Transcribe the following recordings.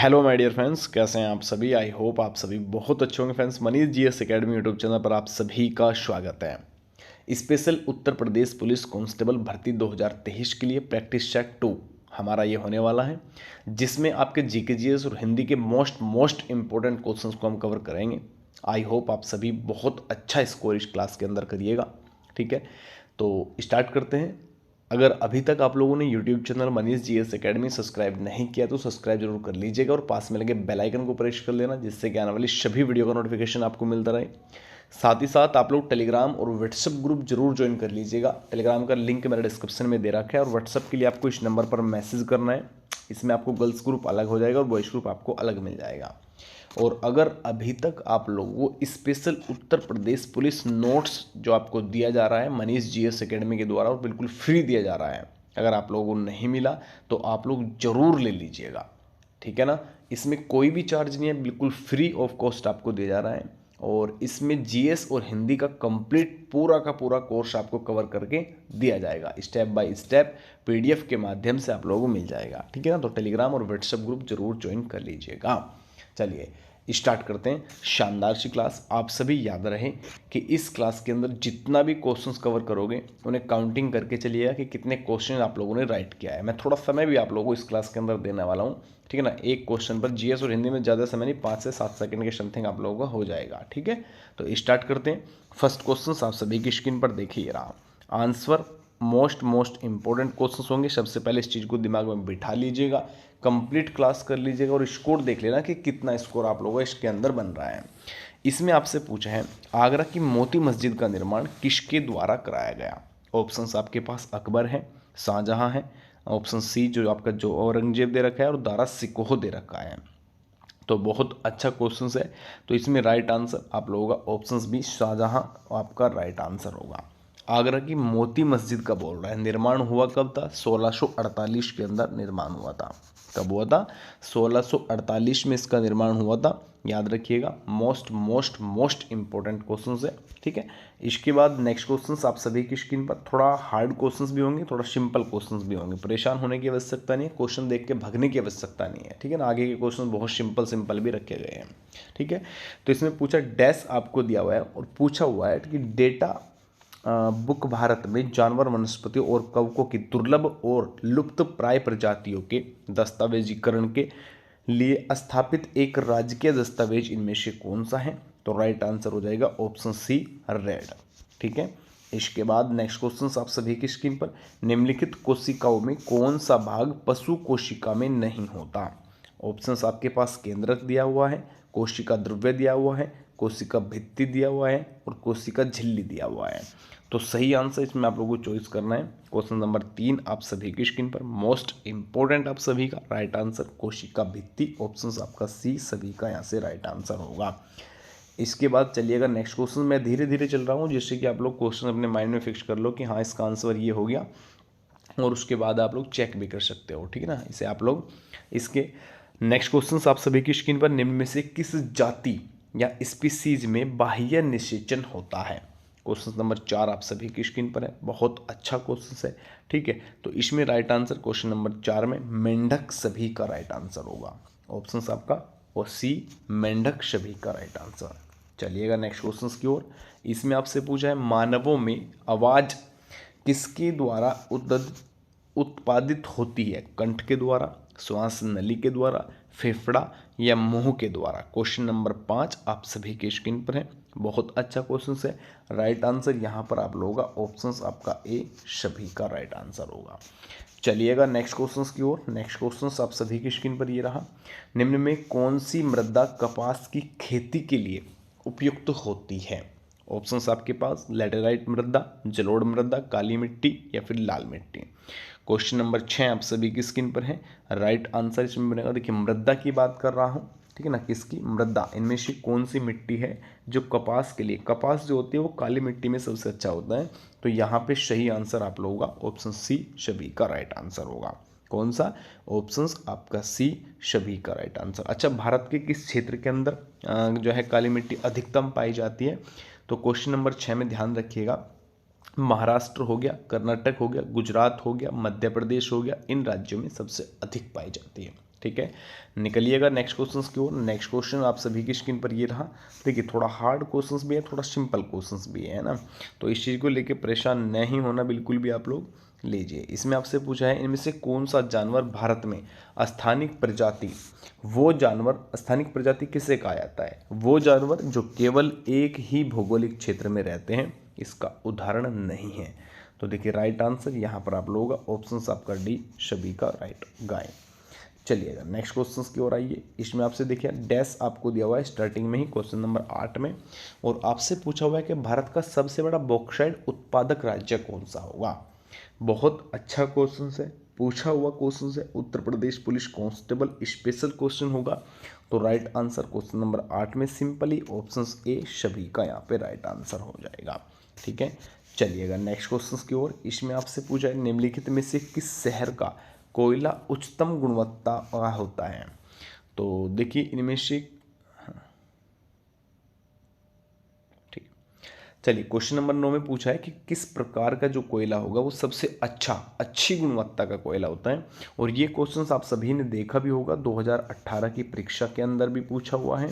Hello my dear friends, कैसे हैं आप सभी। आई होप आप सभी बहुत अच्छे होंगे। Friends, Manish GS academy YouTube channel पर आप सभी का स्वागत है। Special Uttar Pradesh police constable भर्ती 2023 के लिए प्रैक्टिस सेट 2 हमारा ये होने वाला है, जिसमें आपके जीके जीएस और हिंदी के मोस्ट इंपॉर्टेंट क्वेश्चंस को हम कवर करेंगे। आई होप आप सभी बहुत अच्छा स्कोर इस क्लास के अंदर करिएगा। ठीक है, तो स्टार्ट करते हैं। अगर अभी तक आप लोगों ने YouTube channel Manish GS academy subscribe नहीं किया तो सब्सक्राइब जरूर कर लीजिएगा और पास में लगे बेल आइकन को प्रेस कर लेना, जिससे कि आने वाली सभी वीडियो का नोटिफिकेशन आपको मिलता रहे। साथ ही साथ आप लोग टेलीग्राम और व्हाट्सएप ग्रुप जरूर ज्वाइन कर लीजिएगा। टेलीग्राम का लिंक मेरे डिस्क्रिप्शन में दे रखा है और व्हाट्सएप के लिए आपको इस नंबर पर मैसेज करना है। इसमें आपको गर्ल्स ग्रुप अलग हो जाएगा और बॉयज़ ग्रुप आपको अलग मिल जाएगा। और अगर अभी तक आप लोगों को special Uttar Pradesh police notes जो आपको दिया जा रहा है मनीष जीएस एकेडमी के द्वारा और बिल्कुल फ्री दिया जा रहा है, अगर आप लोगों को नहीं मिला तो आप लोग ज़रूर ले लीजिएगा। ठीक है ना, इसमें कोई भी चार्ज नहीं है, बिल्कुल फ्री ऑफ कॉस्ट आपको दिया जा रहा है। और इसमें जीएस और हिंदी का कंप्लीट पूरा का पूरा कोर्स आपको कवर करके दिया जाएगा, स्टेप बाय स्टेप पीडीएफ के माध्यम से आप लोगों को मिल जाएगा। ठीक है ना, तो टेलीग्राम और व्हाट्सएप ग्रुप जरूर ज्वाइन कर लीजिएगा। चलिए स्टार्ट करते हैं। शानदार सी क्लास। आप सभी याद रहे कि इस क्लास के अंदर जितना भी क्वेश्चंस कवर करोगे उन्हें काउंटिंग करके चलिएगा कि कितने क्वेश्चन आप लोगों ने राइट किया है। मैं थोड़ा समय भी आप लोगों को इस क्लास के अंदर देने वाला हूँ। ठीक है ना, एक क्वेश्चन पर जीएस और हिंदी में ज़्यादा समय नहीं, 5 से 7 सेकंड के समथिंग आप लोगों का हो जाएगा। ठीक है, तो स्टार्ट करते हैं। फर्स्ट क्वेश्चन आप सभी की स्क्रीन पर देखिए रहा। आंसर मोस्ट इंपॉर्टेंट क्वेश्चंस होंगे। सबसे पहले इस चीज़ को दिमाग में बिठा लीजिएगा, कंप्लीट क्लास कर लीजिएगा और स्कोर देख लेना कि कितना स्कोर आप लोगों का इसके अंदर बन रहा है। इसमें आपसे पूछा है आगरा की मोती मस्जिद का निर्माण किसके द्वारा कराया गया। ऑप्शंस आपके पास अकबर है, शाहजहां है, ऑप्शन सी जो आपका जो औरंगजेब दे रखा है और दारा सिकोह दे रखा है। तो बहुत अच्छा क्वेश्चन है। तो इसमें राइट आंसर आप लोगों का ऑप्शंस भी शाहजहां आपका राइट आंसर होगा। आगरा की मोती मस्जिद का बोल रहा है, निर्माण हुआ कब था? 1648 के अंदर निर्माण हुआ था। कब हुआ था? 1648 में इसका निर्माण हुआ था। याद रखिएगा, मोस्ट इंपॉर्टेंट क्वेश्चन है। ठीक है, इसके बाद नेक्स्ट क्वेश्चन आप सभी की स्क्रीन पर थोड़ा हार्ड क्वेश्चंस भी होंगे, थोड़ा सिंपल क्वेश्चंस भी होंगे। परेशान होने की आवश्यकता नहीं है, क्वेश्चन देख के भागने की आवश्यकता नहीं है। ठीक है ना, आगे के क्वेश्चन बहुत सिंपल भी रखे गए हैं। ठीक है, तो इसमें पूछा डैश आपको दिया हुआ है और पूछा हुआ है कि डेटा बुक भारत में जानवर, वनस्पतियों और कवकों की दुर्लभ और लुप्त प्राय प्रजातियों के दस्तावेजीकरण के लिए स्थापित एक राजकीय दस्तावेज इनमें से कौन सा है? तो राइट आंसर हो जाएगा ऑप्शन सी, रेड। ठीक है, इसके बाद नेक्स्ट क्वेश्चन आप सभी की स्क्रीन पर। निम्नलिखित कोशिकाओं में कौन सा भाग पशु कोशिका में नहीं होता? ऑप्शंस आपके पास केंद्रक दिया हुआ है, कोशिका द्रव्य दिया हुआ है, कोशिका भित्ति दिया हुआ है और कोशिका झिल्ली दिया हुआ है। तो सही आंसर इसमें आप लोगों को चॉइस करना है क्वेश्चन नंबर 3 आप सभी की स्क्रीन पर। मोस्ट इंपॉर्टेंट आप सभी का राइट आंसर कोशिका भित्ति, ऑप्शंस आपका सी सभी का यहाँ से राइट आंसर होगा। इसके बाद चलिएगा नेक्स्ट क्वेश्चन। मैं धीरे धीरे चल रहा हूँ जिससे कि आप लोग क्वेश्चन अपने माइंड में फिक्स कर लो कि हाँ इसका आंसर ये हो गया, और उसके बाद आप लोग चेक भी कर सकते हो। ठीक है ना, इसे आप लोग इसके नेक्स्ट क्वेश्चन आप सभी की स्क्रीन पर। निम्न में से किस जाति या स्पीसीज में बाह्य निषेचन होता है? क्वेश्चन नंबर 4 आप सभी की स्क्रीन पर है। बहुत अच्छा क्वेश्चन है। ठीक है, तो इसमें राइट आंसर क्वेश्चन नंबर 4 में मेंढक सभी का राइट आंसर होगा। ऑप्शंस आपका और सी मेंढक सभी का राइट आंसर। चलिएगा नेक्स्ट क्वेश्चन की ओर। इसमें आपसे पूछा है मानवों में आवाज किसके द्वारा उत्पादित होती है? कंठ के द्वारा, श्वास नली के द्वारा, फेफड़ा या मुंह के द्वारा? क्वेश्चन नंबर 5 आप सभी के स्क्रीन पर है। बहुत अच्छा क्वेश्चन है। राइट आंसर यहाँ पर आप लोगों का ऑप्शंस आपका ए सभी का राइट आंसर होगा। चलिएगा नेक्स्ट क्वेश्चंस की ओर। नेक्स्ट क्वेश्चंस आप सभी की स्क्रीन पर ये रहा। निम्न में कौन सी मृदा कपास की खेती के लिए उपयुक्त होती है? ऑप्शंस आपके पास लैटेराइट मृदा, जलोढ़ मृदा, काली मिट्टी या फिर लाल मिट्टी। क्वेश्चन नंबर 6 आप सभी की स्क्रीन पर है। राइट आंसर इसमें बनेगा, देखिए मृदा की बात कर रहा हूँ। ठीक है ना, किसकी? मृदा। इनमें से कौन सी मिट्टी है जो कपास के लिए, कपास जो होती है वो काली मिट्टी में सबसे अच्छा होता है। तो यहाँ पे सही आंसर आप लोगों का ऑप्शन सी सभी का राइट आंसर होगा। कौन सा? ऑप्शंस आपका सी सभी का राइट आंसर। अच्छा, भारत के किस क्षेत्र के अंदर जो है काली मिट्टी अधिकतम पाई जाती है? तो क्वेश्चन नंबर 6 में ध्यान रखिएगा, महाराष्ट्र हो गया, कर्नाटक हो गया, गुजरात हो गया, मध्य प्रदेश हो गया, इन राज्यों में सबसे अधिक पाई जाती है। ठीक है, निकलिएगा नेक्स्ट क्वेश्चन की ओर। नेक्स्ट क्वेश्चन आप सभी की स्क्रीन पर ये रहा। देखिए थोड़ा हार्ड क्वेश्चंस भी है, थोड़ा सिंपल क्वेश्चंस भी है ना, तो इस चीज़ को लेके परेशान नहीं होना बिल्कुल भी आप लोग लीजिए। इसमें आपसे पूछा है इनमें से कौन सा जानवर भारत में स्थानिक प्रजाति, वो जानवर स्थानिक प्रजाति किसे कहा जाता है, वो जानवर जो केवल एक ही भौगोलिक क्षेत्र में रहते हैं, इसका उदाहरण नहीं है। तो देखिए राइट आंसर यहाँ पर आप लोगों का ऑप्शन आपका डी सभी का राइट, गाय। चलिएगा नेक्स्ट क्वेश्चन की ओर आइए। इसमें आपसे देखिए डैश आपको दिया हुआ है स्टार्टिंग में ही क्वेश्चन नंबर 8 में, और आपसे पूछा हुआ है कि भारत का सबसे बड़ा बॉक्साइट उत्पादक राज्य कौन सा होगा। बहुत अच्छा क्वेश्चन है, पूछा हुआ क्वेश्चन है, Uttar Pradesh police constable special question होगा। तो राइट आंसर क्वेश्चन नंबर 8 में सिंपली ऑप्शन ए सभी का यहाँ पे राइट आंसर हो जाएगा। ठीक है, चलिएगा नेक्स्ट क्वेश्चन की ओर। इसमें आपसे पूछा है निम्नलिखित में से किस शहर का कोयला उच्चतम गुणवत्ता का होता है। तो देखिए इनमें से, ठीक, चलिए क्वेश्चन नंबर 9 में पूछा है कि किस प्रकार का जो कोयला होगा वो सबसे अच्छी गुणवत्ता का कोयला होता है। और ये क्वेश्चन आप सभी ने देखा भी होगा, 2018 की परीक्षा के अंदर भी पूछा हुआ है,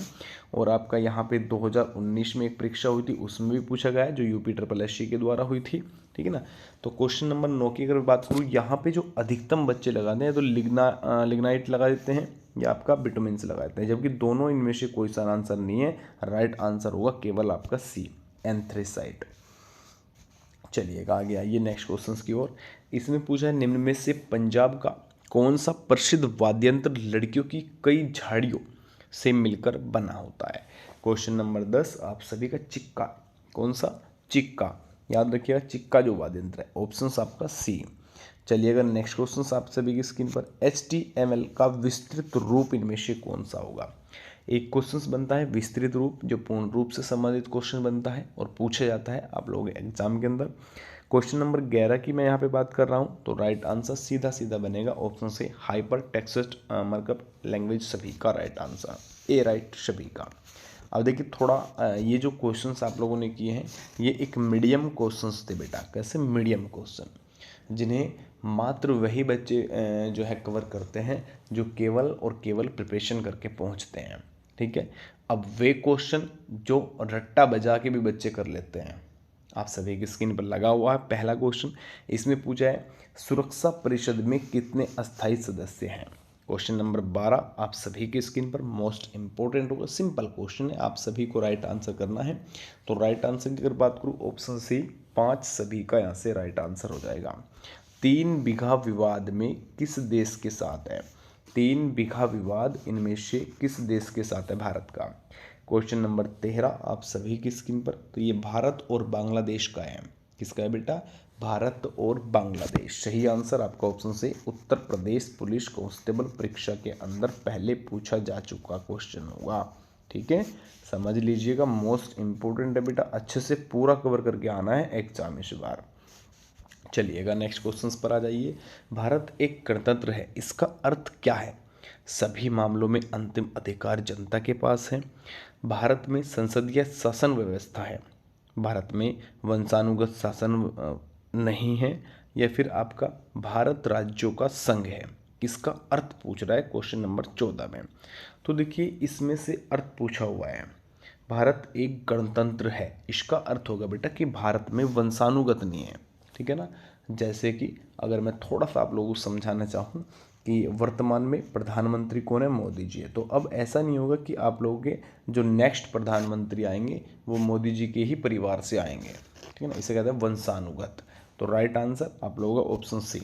और आपका यहाँ पे 2019 में एक परीक्षा हुई थी उसमें भी पूछा गया है, जो यूपी SSC के द्वारा हुई थी। ठीक है ना, तो क्वेश्चन नंबर 9 की अगर बात करूँ, यहाँ पे जो अधिकतम बच्चे लगाते हैं तो लिग्नाइट लगा देते हैं या आपका बिटुमिन से लगा देते हैं, जबकि दोनों इनमें से कोई सा आंसर नहीं है। राइट आंसर होगा केवल आपका सी, एंथ्रेसाइट। चलिएगा आगे आइए नेक्स्ट क्वेश्चन की ओर। इसमें पूछा है निम्न में से पंजाब का कौन सा प्रसिद्ध वाद्ययंत्र लड़कियों की कई झाड़ियों से मिलकर बना होता है। क्वेश्चन नंबर 10 आप सभी का चिक्का, कौन सा, चिक्का, याद रखिएगा चिक्का जो वाद्ययंत्र है, ऑप्शन आपका सी। चलिएगा नेक्स्ट क्वेश्चन आप सभी की स्क्रीन पर, HTML का विस्तृत रूप इनमें से कौन सा होगा। एक क्वेश्चन बनता है विस्तृत रूप, जो पूर्ण रूप से संबंधित क्वेश्चन बनता है और पूछा जाता है आप लोगों के एग्जाम के अंदर। क्वेश्चन नंबर 11 की मैं यहाँ पे बात कर रहा हूँ, तो राइट आंसर सीधा सीधा बनेगा ऑप्शन से हाइपर टेक्स्ट मार्कअप लैंग्वेज सभी का राइट आंसर, ए राइट सभी का। अब देखिए थोड़ा ये जो क्वेश्चंस आप लोगों ने किए हैं ये एक मीडियम क्वेश्चंस थे बेटा। कैसे मीडियम क्वेश्चन, जिन्हें मात्र वही बच्चे जो है कवर करते हैं जो केवल और केवल प्रिपरेशन करके पहुंचते हैं। ठीक है, अब वे क्वेश्चन जो रट्टा बजा के भी बच्चे कर लेते हैं, आप सभी की स्क्रीन पर लगा हुआ है पहला क्वेश्चन। इसमें पूछा है सुरक्षा परिषद में कितने अस्थायी सदस्य हैं। क्वेश्चन नंबर 12 आप सभी की स्क्रीन पर, मोस्ट इंपॉर्टेंट होगा, सिंपल क्वेश्चन है, आप सभी को राइट आंसर करना है। तो राइट आंसर की अगर बात करूँ ऑप्शन सी 5 सभी का यहाँ से राइट आंसर हो जाएगा। 3 बीघा विवाद में किस देश के साथ है, 3 बीघा विवाद इनमें से किस देश के साथ है भारत का। क्वेश्चन नंबर 13 आप सभी की स्क्रीन पर, तो ये भारत और बांग्लादेश का है। किसका है बेटा, भारत और बांग्लादेश। सही आंसर आपका ऑप्शन से उत्तर प्रदेश पुलिस कांस्टेबल परीक्षा के अंदर पहले पूछा जा चुका क्वेश्चन होगा। ठीक है, समझ लीजिएगा, मोस्ट इंपोर्टेंट है बेटा, अच्छे से पूरा कवर करके आना है एग्जाम इस बार। चलिएगा नेक्स्ट क्वेश्चंस पर आ जाइए। भारत एक गणतंत्र है, इसका अर्थ क्या है। सभी मामलों में अंतिम अधिकार जनता के पास है। भारत में संसदीय शासन व्यवस्था है। भारत में वंशानुगत शासन नहीं है, या फिर आपका भारत राज्यों का संघ है। इसका अर्थ पूछ रहा है क्वेश्चन नंबर 14 में। तो देखिए इसमें से अर्थ पूछा हुआ है भारत एक गणतंत्र है, इसका अर्थ होगा बेटा कि भारत में वंशानुगत नहीं है। ठीक है ना, जैसे कि अगर मैं थोड़ा सा आप लोगों को समझाना चाहूँ कि वर्तमान में प्रधानमंत्री कौन है, मोदी जी है, तो अब ऐसा नहीं होगा कि आप लोगों के जो नेक्स्ट प्रधानमंत्री आएंगे वो मोदी जी के ही परिवार से आएंगे। ठीक है ना, इसे कहते हैं वंशानुगत। तो राइट आंसर आप लोगों का ऑप्शन सी।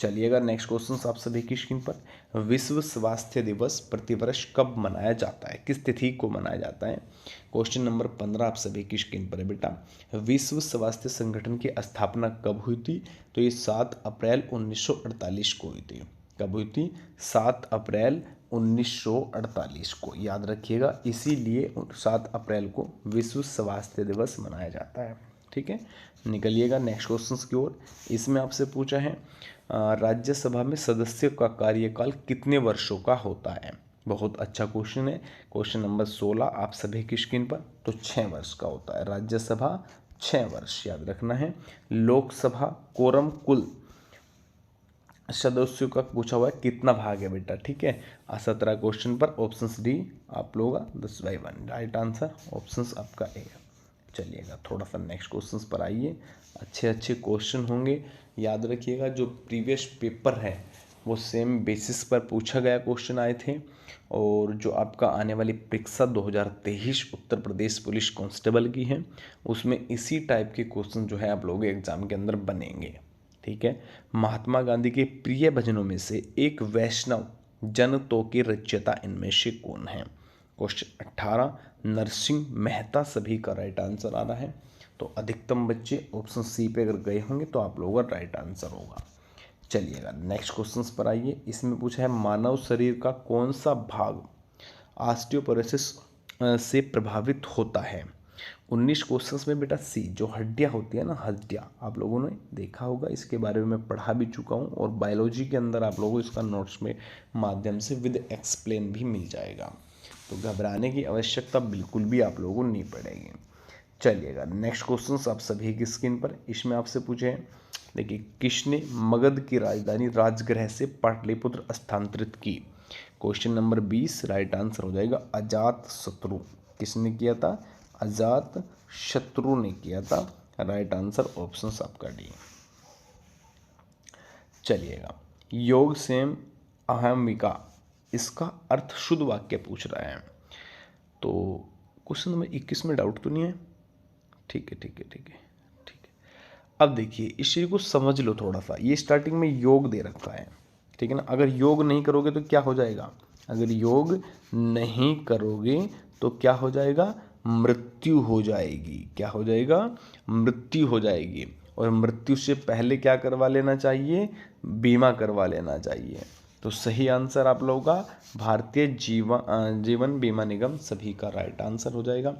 चलिएगा नेक्स्ट क्वेश्चन आप सभी की स्क्रीन पर, विश्व स्वास्थ्य दिवस प्रतिवर्ष कब मनाया जाता है, किस तिथि को मनाया जाता है। क्वेश्चन नंबर 15 आप सभी की स्क्रीन पर है बेटा। विश्व स्वास्थ्य संगठन की स्थापना कब हुई थी, तो ये 7 अप्रैल 1948 को हुई थी। कब हुई थी, 7 अप्रैल 1948 को, याद रखिएगा, इसीलिए 7 अप्रैल को विश्व स्वास्थ्य दिवस मनाया जाता है। ठीक है, निकलिएगा नेक्स्ट क्वेश्चन की ओर। इसमें आपसे पूछा है राज्यसभा में सदस्यों का कार्यकाल कितने वर्षों का होता है। बहुत अच्छा क्वेश्चन है। क्वेश्चन नंबर 16 आप सभी की स्क्रीन पर, तो 6 वर्ष का होता है। राज्यसभा 6 वर्ष याद रखना है। लोकसभा कोरम कुल सदस्यों का पूछा हुआ है कितना भाग है बेटा, ठीक है। 17 क्वेश्चन पर ऑप्शन डी आप लोगों का 10/1 राइट आंसर ऑप्शन आपका ए। चलिएगा थोड़ा सा नेक्स्ट क्वेश्चन पर आइए। अच्छे अच्छे क्वेश्चन होंगे, याद रखिएगा। जो प्रीवियस पेपर है वो सेम बेसिस पर पूछा गया क्वेश्चन आए थे, और जो आपका आने वाली परीक्षा 2023 उत्तर प्रदेश पुलिस कांस्टेबल की है उसमें इसी टाइप के क्वेश्चन जो है आप लोगों के एग्जाम के अंदर बनेंगे, ठीक है। महात्मा गांधी के प्रिय भजनों में से एक वैष्णव जन तो के रचयिता इनमें से कौन है। क्वेश्चन 18 नरसिंह मेहता सभी का राइट आंसर आ रहा है। तो अधिकतम बच्चे ऑप्शन सी पे अगर गए होंगे तो आप लोगों का राइट आंसर होगा। चलिएगा नेक्स्ट क्वेश्चन पर आइए। इसमें पूछा है मानव शरीर का कौन सा भाग ऑस्टियोपोरोसिस से प्रभावित होता है। 19 क्वेश्चंस में बेटा सी, जो हड्डियां होती है ना, हड्डियां आप लोगों ने देखा होगा, इसके बारे में मैं पढ़ा भी चुका हूं, और बायोलॉजी के अंदर आप लोगों को इसका नोट्स में माध्यम से विद एक्सप्लेन भी मिल जाएगा, तो घबराने की आवश्यकता बिल्कुल भी आप लोगों को नहीं पड़ेगी। चलिएगा नेक्स्ट क्वेश्चन आप सभी की स्क्रीन पर, इसमें आपसे पूछे हैं, देखिए किसने मगध की राजधानी राजगृह से पाटलिपुत्र स्थानांतरित की। क्वेश्चन नंबर 20 राइट आंसर हो जाएगा अजात शत्रु। किसने किया था? अजात शत्रु ने किया था। राइट आंसर ऑप्शन आपका डी। चलिएगा योग सेम अहमिका, इसका अर्थ शुद्ध वाक्य पूछ रहा है। तो क्वेश्चन नंबर 21 में डाउट तो नहीं है? ठीक है ठीक है ठीक है ठीक है। अब देखिए इस चीज़ को समझ लो थोड़ा सा, ये स्टार्टिंग में योग दे रखा है, ठीक है ना। अगर योग नहीं करोगे तो क्या हो जाएगा? अगर योग नहीं करोगे तो क्या हो जाएगा? मृत्यु हो जाएगी। क्या हो जाएगा? मृत्यु हो जाएगी। और मृत्यु से पहले क्या करवा लेना चाहिए? बीमा करवा लेना चाहिए। तो सही आंसर आप लोगों का भारतीय जीवन बीमा निगम सभी का राइट आंसर हो जाएगा,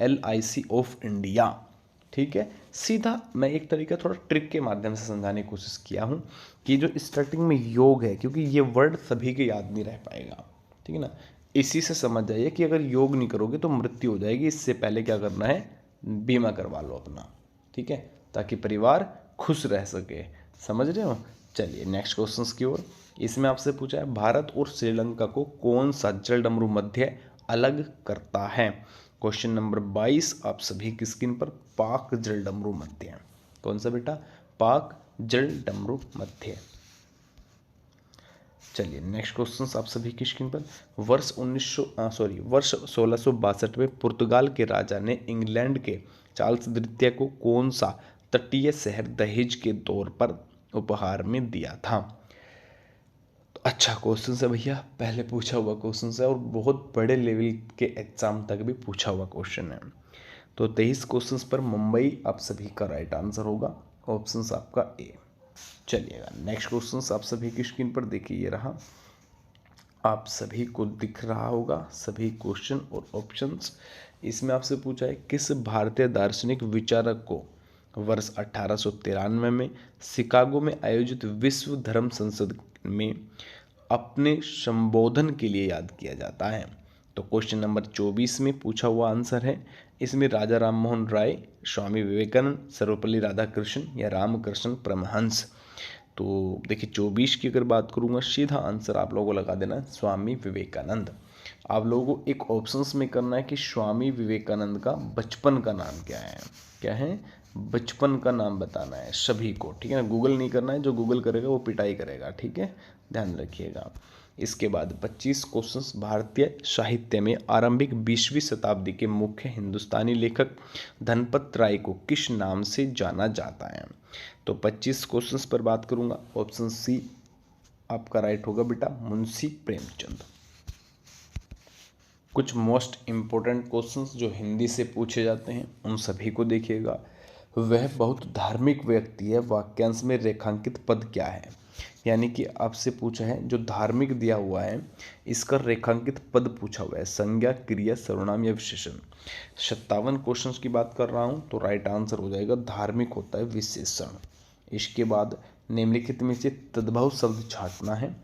LIC ऑफ इंडिया, ठीक है। सीधा मैं एक तरीका थोड़ा ट्रिक के माध्यम से समझाने की कोशिश किया हूँ कि जो स्टार्टिंग में योग है, क्योंकि ये वर्ड सभी के याद नहीं रह पाएगा, ठीक है ना। इसी से समझ जाइए कि अगर योग नहीं करोगे तो मृत्यु हो जाएगी, इससे पहले क्या करना है? बीमा करवा लो अपना, ठीक है, ताकि परिवार खुश रह सके। समझ रहे हो? चलिए नेक्स्ट क्वेश्चन की ओर। इसमें आपसे पूछा है भारत और श्रीलंका को कौन सा जलडमरू मध्य अलग करता है। क्वेश्चन नंबर 22 आप सभी की स्क्रीन पर, पाक जलडमरू मध्य। कौन सा बेटा? पाक जलडमरू मध्य। चलिए नेक्स्ट क्वेश्चन आप सभी की स्क्रीन पर। वर्ष 1662 में पुर्तगाल के राजा ने इंग्लैंड के चार्ल्स द्वितीय को कौन सा तटीय शहर दहेज के तौर पर उपहार में दिया था। तो अच्छा क्वेश्चन है भैया, पहले पूछा हुआ क्वेश्चन है और बहुत बड़े लेवल के एग्जाम तक भी पूछा हुआ क्वेश्चन है। तो 23 क्वेश्चन पर मुंबई आप सभी का राइट आंसर होगा, ऑप्शन आपका ए। चलिएगा नेक्स्ट क्वेश्चन आप सभी की स्क्रीन पर देखिए, ये रहा, आप सभी को दिख रहा होगा सभी क्वेश्चन और ऑप्शंस। इसमें आपसे पूछा है किस भारतीय दार्शनिक विचारक को वर्ष 1893 में शिकागो में आयोजित विश्व धर्म संसद में अपने संबोधन के लिए याद किया जाता है। तो क्वेश्चन नंबर 24 में पूछा हुआ आंसर है। इसमें राजा राम मोहन राय, स्वामी विवेकानंद, सर्वपल्ली राधाकृष्ण या रामकृष्ण परमहंस। तो देखिए 24 की अगर बात करूँगा, सीधा आंसर आप लोगों को लगा देना है स्वामी विवेकानंद। आप लोगों को एक ऑप्शंस में करना है कि स्वामी विवेकानंद का बचपन का नाम क्या है। क्या है? बचपन का नाम बताना है सभी को, ठीक है ना। गूगल नहीं करना है, जो गूगल करेगा वो पिटाई करेगा, ठीक है, ध्यान रखिएगा। इसके बाद 25 क्वेश्चंस, भारतीय साहित्य में आरंभिक 20वीं शताब्दी के मुख्य हिंदुस्तानी लेखक धनपत राय को किस नाम से जाना जाता है। तो 25 क्वेश्चंस पर बात करूंगा, ऑप्शन सी आपका राइट होगा बेटा, मुंशी प्रेमचंद। कुछ मोस्ट इम्पोर्टेंट क्वेश्चंस जो हिंदी से पूछे जाते हैं उन सभी को देखिएगा। वह बहुत धार्मिक व्यक्ति है, वाक्यांश में रेखांकित पद क्या है। यानी कि आपसे पूछा है जो धार्मिक दिया हुआ है इसका रेखांकित पद पूछा हुआ है, संज्ञा, क्रिया, सर्वनाम या विशेषण। 57 क्वेश्चंस की बात कर रहा हूँ, तो राइट आंसर हो जाएगा धार्मिक होता है विशेषण। इसके बाद निम्नलिखित में से तद्भव शब्द छांटना है,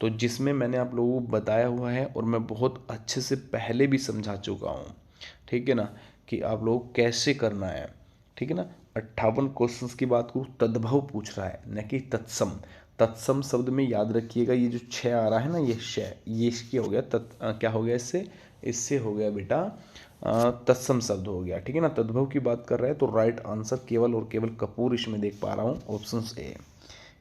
तो जिसमें मैंने आप लोगों को बताया हुआ है और मैं बहुत अच्छे से पहले भी समझा चुका हूँ, ठीक है ना, कि आप लोग कैसे करना है, ठीक है ना। 58 क्वेश्चंस की बात करूँ, तद्भव पूछ रहा है न कि तत्सम। तत्सम शब्द में याद रखिएगा ये जो 6 आ रहा है ना, ये श, ये इसकी हो गया क्या हो गया इससे, इससे हो गया बेटा तत्सम शब्द हो गया, ठीक है ना। तद्भव की बात कर रहे हैं तो राइट आंसर केवल और केवल कपूर इसमें देख पा रहा हूँ, ऑप्शन ए।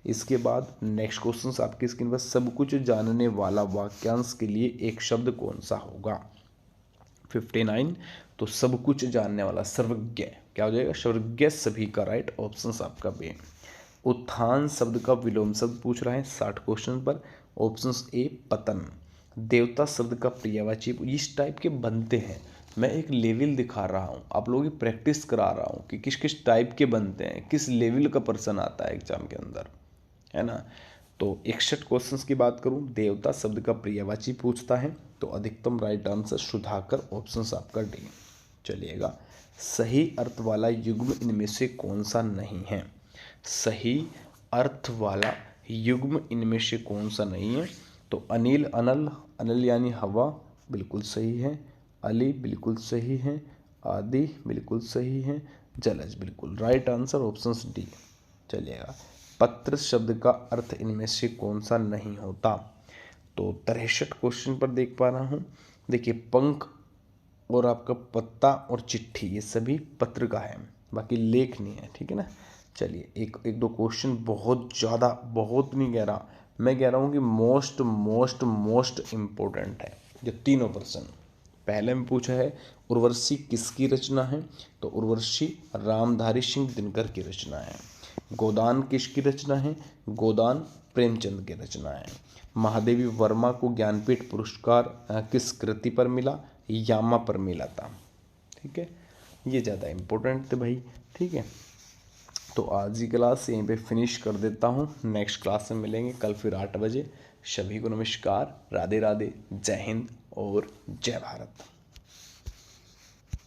इसके बाद नेक्स्ट क्वेश्चन आपकी स्क्रीन पर, सब कुछ जानने वाला वाक्यांश के लिए एक शब्द कौन सा होगा। 59, तो सब कुछ जानने वाला, सर्वज्ञ क्या हो जाएगा, सर्वज्ञ सभी का राइट ऑप्शन आपका बी। उत्थान शब्द का विलोम शब्द पूछ रहा है 60 क्वेश्चन पर, ऑप्शन ए पतन। देवता शब्द का पर्यायवाची, इस टाइप के बनते हैं, मैं एक लेवल दिखा रहा हूँ, आप लोगों की प्रैक्टिस करा रहा हूँ कि किस किस टाइप के बनते हैं, किस लेवल का पर्सन आता है एग्जाम के अंदर, है ना। तो 61 क्वेश्चंस की बात करूं, देवता शब्द का पर्यायवाची पूछता है तो अधिकतम राइट आंसर सुधाकर, ऑप्शन आपका डी। चलिएगा, सही अर्थ वाला युग्म इनमें से कौन सा नहीं है। सही अर्थ वाला युग्म इनमें से कौन सा नहीं है, तो अनिल अनल, अनल यानी हवा बिल्कुल सही है, अली बिल्कुल सही है, आदि बिल्कुल सही है, जलज बिल्कुल राइट आंसर, ऑप्शन डी। चलिएगा, पत्र शब्द का अर्थ इनमें से कौन सा नहीं होता, तो 63 क्वेश्चन पर देख पा रहा हूँ। देखिए, पंख और आपका पत्ता और चिट्ठी ये सभी पत्र का है, बाकी लेख नहीं है, ठीक है ना। चलिए, एक दो क्वेश्चन बहुत ज़्यादा, बहुत नहीं कह रहा, मैं कह रहा हूँ कि मोस्ट मोस्ट मोस्ट इम्पोर्टेंट है, जो तीनों पर्सन। पहले में पूछा है उर्वशी किसकी रचना है, तो उर्वशी रामधारी सिंह दिनकर की रचना है। गोदान किसकी रचना है, गोदान प्रेमचंद की रचना है। महादेवी वर्मा को ज्ञानपीठ पुरस्कार किस कृति पर मिला, यामा पर मिला था, ठीक है। ये ज़्यादा इम्पोर्टेंट थे भाई, ठीक है। तो आज की क्लास यहीं पे फिनिश कर देता हूँ, नेक्स्ट क्लास में मिलेंगे कल फिर 8 बजे। सभी को नमस्कार, राधे राधे, जय हिंद और जय भारत।